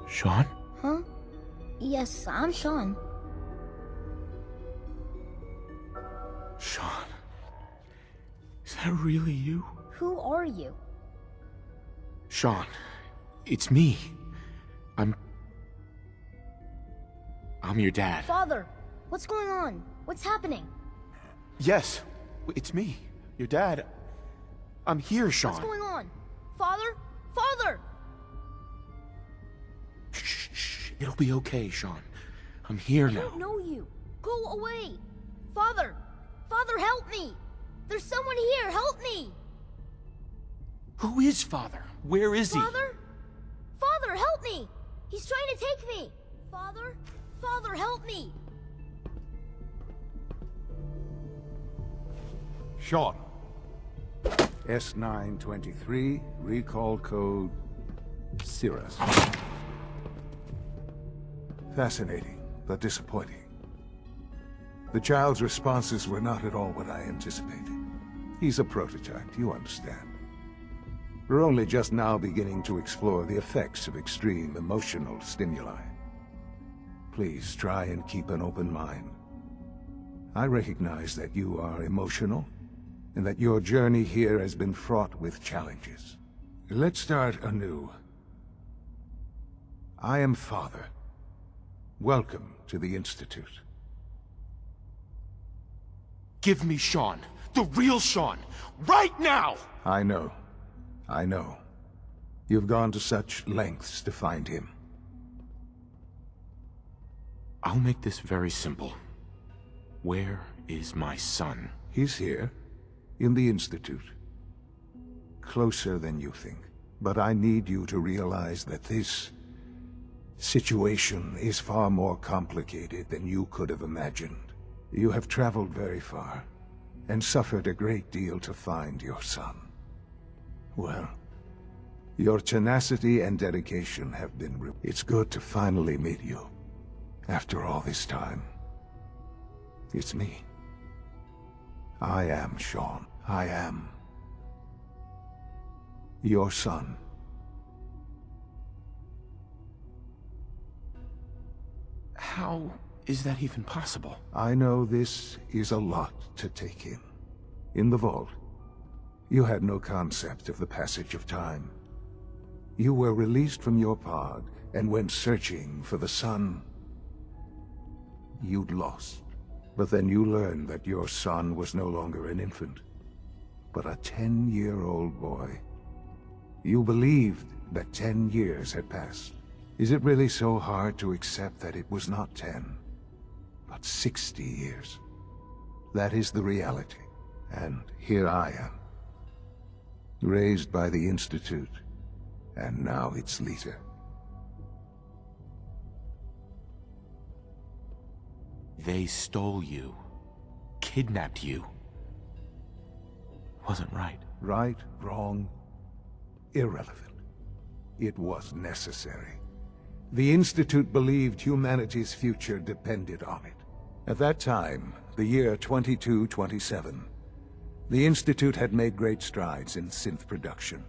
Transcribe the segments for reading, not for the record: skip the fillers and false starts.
Shaun? Huh? Yes, I'm Shaun. Shaun? Is that really you? Who are you? Shaun, it's me. I'm your dad. Father, what's going on? What's happening? Yes, it's me, your dad. I'm here, Shaun. What's going on? Father? Father! Shh, it'll be okay, Shaun. I'm here now. I don't know you. Go away. Father! Father, help me! There's someone here, help me! Who is Father? Where is he? Father? Father, help me! He's trying to take me! Father? Father, help me! Shaun. S923, recall code Cirrus. Fascinating, but disappointing. The child's responses were not at all what I anticipated. He's a prototype, you understand. We're only just now beginning to explore the effects of extreme emotional stimuli. Please try and keep an open mind. I recognize that you are emotional, and that your journey here has been fraught with challenges. Let's start anew. I am Father. Welcome to the Institute. Give me Shaun. The real Shaun. Right now! I know. I know. You've gone to such lengths to find him. I'll make this very simple. Where is my son? He's here, in the Institute. Closer than you think. But I need you to realize that this situation is far more complicated than you could have imagined. You have traveled very far, and suffered a great deal to find your son. Well, your tenacity and dedication have been It's good to finally meet you. After all this time. It's me. I am Shaun. I am your son. How is that even possible? I know this is a lot to take in. In the vault, you had no concept of the passage of time. You were released from your pod and went searching for the son you'd lost. But then you learned that your son was no longer an infant, but a 10-year-old boy. You believed that 10 years had passed. Is it really so hard to accept that it was not 10, but 60 years? That is the reality, and here I am. Raised by the Institute, and now its leader. They stole you. Kidnapped you. Wasn't right. Right, wrong, irrelevant. It was necessary. The Institute believed humanity's future depended on it. At that time, the year 2227, the Institute had made great strides in synth production.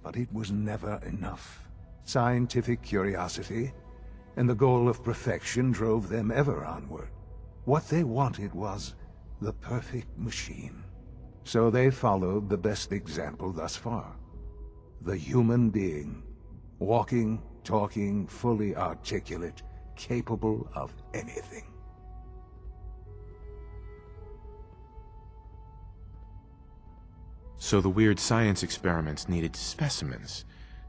But it was never enough. Scientific curiosity and the goal of perfection drove them ever onward. What they wanted was the perfect machine. So they followed the best example thus far. The human being. Walking, talking, fully articulate, capable of anything. So the weird science experiments needed specimens.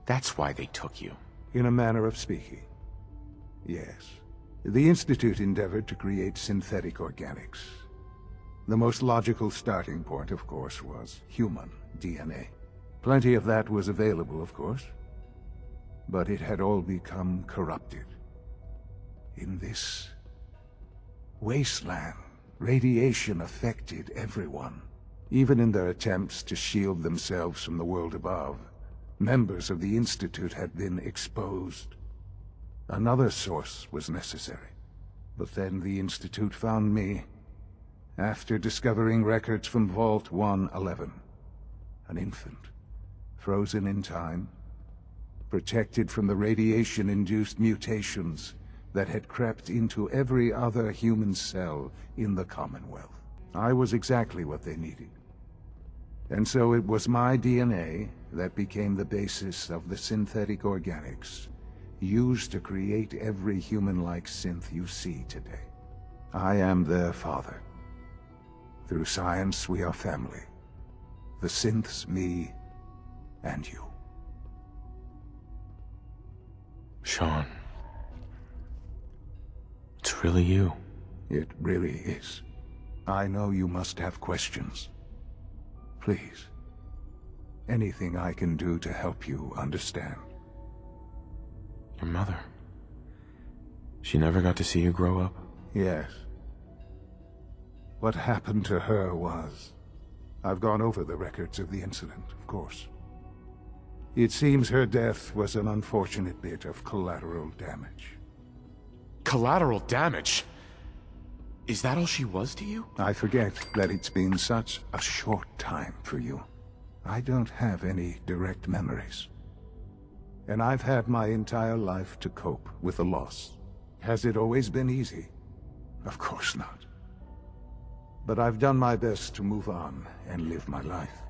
That's why they took you. In a manner of speaking. Yes. The Institute endeavored to create synthetic organics. The most logical starting point, of course, was human DNA. Plenty of that was available, of course. But it had all become corrupted. In this wasteland, radiation affected everyone. Even in their attempts to shield themselves from the world above, members of the Institute had been exposed. Another source was necessary. But then the Institute found me, after discovering records from Vault 111. An infant, frozen in time, protected from the radiation-induced mutations that had crept into every other human cell in the Commonwealth. I was exactly what they needed. And so it was my DNA that became the basis of the synthetic organics used to create every human-like synth you see today. I am their father. Through science, we are family. The synths, me, and you. Shaun. It's really you. It really is. I know you must have questions. Please. Anything I can do to help you understand. Your mother. She never got to see you grow up? Yes. What happened to her was... I've gone over the records of the incident, of course. It seems her death was an unfortunate bit of collateral damage. Collateral damage? Is that all she was to you? I forget that it's been such a short time for you. I don't have any direct memories. And I've had my entire life to cope with the loss. Has it always been easy? Of course not. But I've done my best to move on and live my life.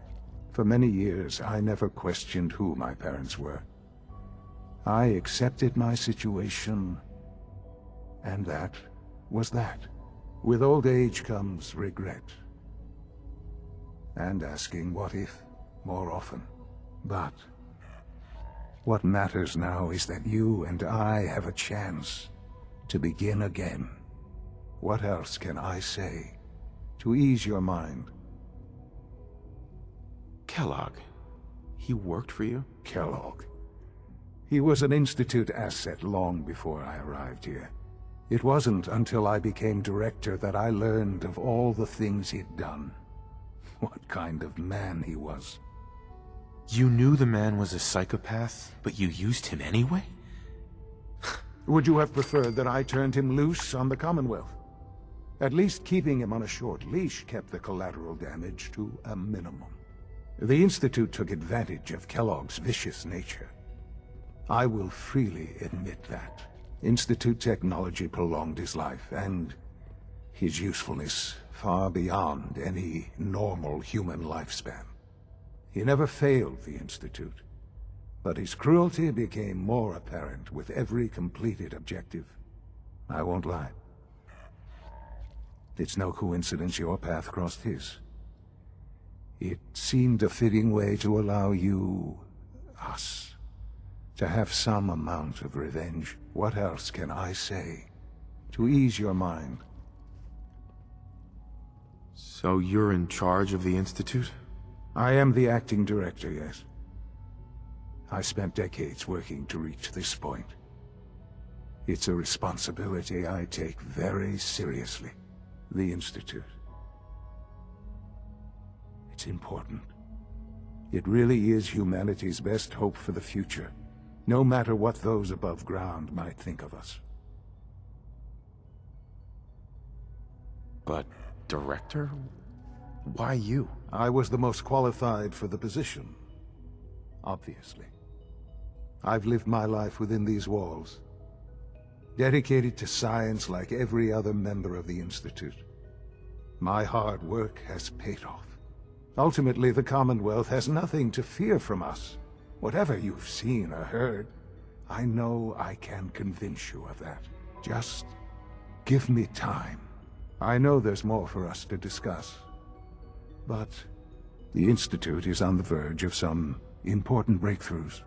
For many years, I never questioned who my parents were. I accepted my situation, and that was that. With old age comes regret. And asking what if more often. But what matters now is that you and I have a chance to begin again. What else can I say to ease your mind? Kellogg. He worked for you? Kellogg. He was an Institute asset long before I arrived here. It wasn't until I became director that I learned of all the things he'd done. What kind of man he was. You knew the man was a psychopath, but you used him anyway? Would you have preferred that I turned him loose on the Commonwealth? At least keeping him on a short leash kept the collateral damage to a minimum. The Institute took advantage of Kellogg's vicious nature. I will freely admit that. Institute technology prolonged his life, and his usefulness far beyond any normal human lifespan. He never failed the Institute, but his cruelty became more apparent with every completed objective. I won't lie. It's no coincidence your path crossed his. It seemed a fitting way to allow you, us, to have some amount of revenge. What else can I say to ease your mind? So you're in charge of the Institute? I am the acting director, yes. I spent decades working to reach this point. It's a responsibility I take very seriously. The Institute. It's important. It really is humanity's best hope for the future, no matter what those above ground might think of us. But, director? Why you? I was the most qualified for the position, obviously. I've lived my life within these walls, dedicated to science like every other member of the Institute. My hard work has paid off. Ultimately, the Commonwealth has nothing to fear from us. Whatever you've seen or heard, I know I can convince you of that. Just give me time. I know there's more for us to discuss. But the Institute is on the verge of some important breakthroughs.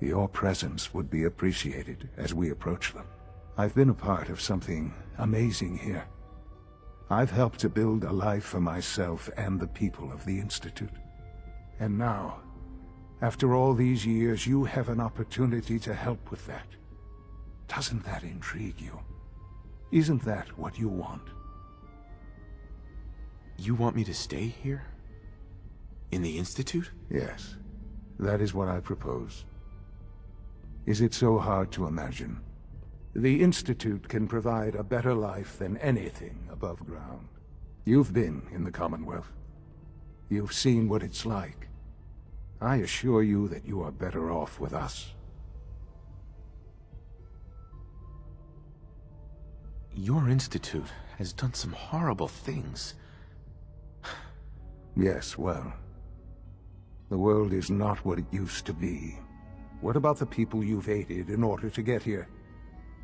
Your presence would be appreciated as we approach them. I've been a part of something amazing here. I've helped to build a life for myself and the people of the Institute. And now, after all these years, you have an opportunity to help with that. Doesn't that intrigue you? Isn't that what you want? You want me to stay here? In the Institute? Yes, that is what I propose. Is it so hard to imagine? The Institute can provide a better life than anything above ground. You've been in the Commonwealth. You've seen what it's like. I assure you that you are better off with us. Your institute has done some horrible things. Yes, well, the world is not what it used to be. What about the people you've aided in order to get here?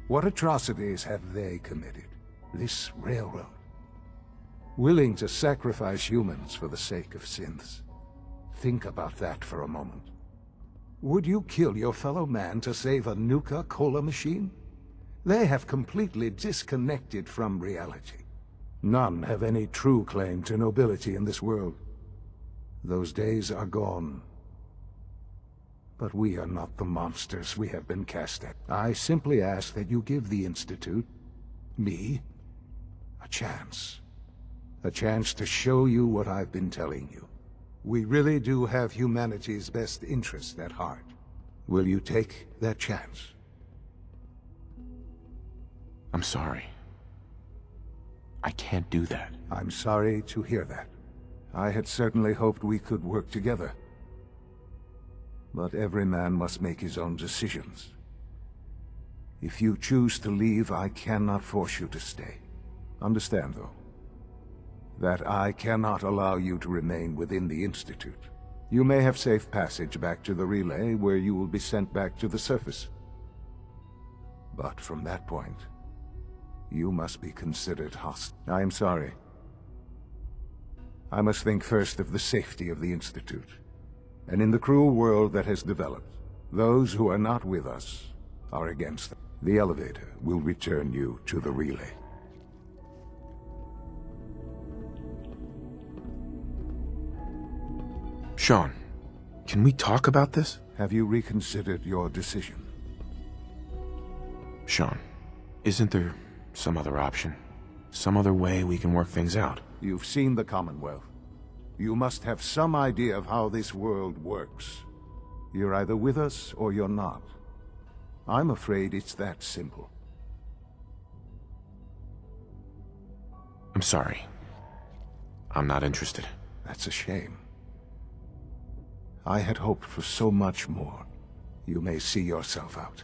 What atrocities have they committed? This railroad. Willing to sacrifice humans for the sake of synths. Think about that for a moment. Would you kill your fellow man to save a Nuka-Cola machine? They have completely disconnected from reality. None have any true claim to nobility in this world. Those days are gone. But we are not the monsters we have been cast at. I simply ask that you give the Institute, me, a chance. A chance to show you what I've been telling you. We really do have humanity's best interest at heart. Will you take that chance? I'm sorry. I can't do that. I'm sorry to hear that. I had certainly hoped we could work together. But every man must make his own decisions. If you choose to leave, I cannot force you to stay. Understand, though, that I cannot allow you to remain within the Institute. You may have safe passage back to the relay, where you will be sent back to the surface. But from that point, you must be considered hostile. I am sorry. I must think first of the safety of the Institute. And in the cruel world that has developed, those who are not with us are against them. The elevator will return you to the relay. Shaun, can we talk about this? Have you reconsidered your decision? Shaun, isn't there some other option? Some other way we can work things out? You've seen the Commonwealth. You must have some idea of how this world works. You're either with us or you're not. I'm afraid it's that simple. I'm sorry. I'm not interested. That's a shame. I had hoped for so much more. You may see yourself out.